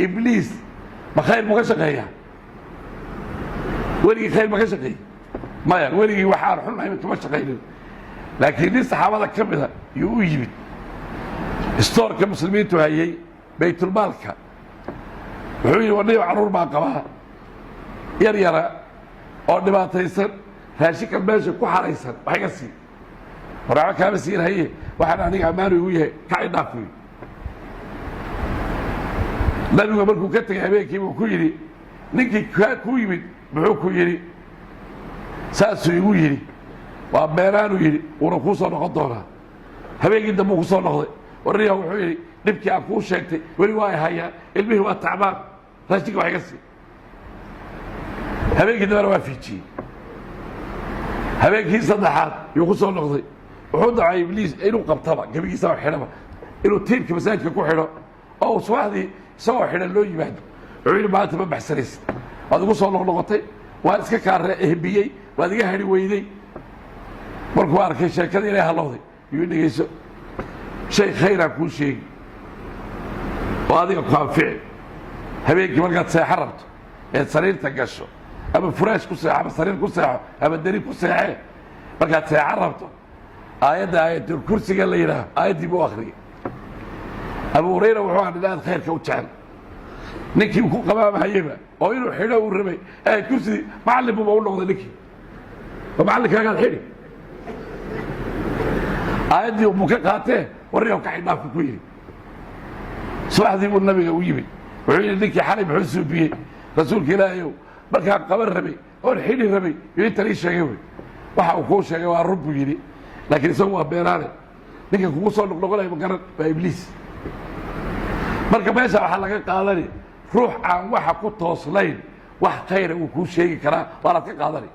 إبليس ما خير ما كشقيها ولي خير ما كشقي ما يعني ولي وحار حنا ما تمشقين لكن لسه حاولك كملها يوجد ستور كمسلمين تهيي بيت المالك وحوي وني عرور ما قبها يرى oo dhibaataysan raashinka meesha ku xaraysan waxa si waraca ka basiir haye waxaan aniga amaan ugu yahay ka idhaafay nabiga markuu ka tagay habeenkii uu ku yiri ninkii ku yimid wuxuu ku yiri saasuu igu yiri waa beeraan uu yiri uu ku soo noqon doonaa habeenkii dambe ku soo noqday wariyaa wuxuu yiri dibkii aan ku sheegtay wali waa haya ilmihi waa tacbaan raashinka waxa si habeenkii dambe waa fiijiyey habeenkii saddexaad yuu ku soo noqday wuxuu dacay ibliis inuu qabtaba gabigiisa oo xidhaba inuu tiirka masaajidka ku xidho oo subaxdii isagoo xidhan loo yimaado wuxuu yidhi maanta ma baxsanaysa waad igu soo noqnoqotay waan iska kaarre ehbiyey waad iga hadhi weyday markuu arkay sheekada inay halowday yuu dhegeyso shay khayraa kuu sheegi oo adiga ku anfici habeenkii markaad seexo rabto eed sariirta gasho ama furaash ku seexo ama sariir ku seexo ama deri ku seexee markaad seexo rabto aayatul kursiga la yidhaaho aayaddii buu akhriyay abu hurayra wuxuu ahaa inaad khayrka u jecel ninkii ku qabaamahayeba oo inuu xidho uu rabay aayad kursigii macallin buuba u noqday ninkii ma macallinkaagaad xidhi aayaddii buu ka qaatee warriyow ka xidhaafku ku yidhi subaxdii buu nabiga u yimid wuxuu yidhi ninkii xalay muxuu suubiyey rasuulka ilaahayow markaan qaban rabay oon xidhi rabay yuu intan ii sheegay wey waxa uu kuu sheegay waa run buu yidhi laakiin isagu waa beenaane ninka kugu soo noqnoqonaya magaran waa ibliis marka meesha waxaa laga qaadani ruux aan waxa ku tooslayn wax khayra uu kuu sheegi karaa waanaad ka qaadani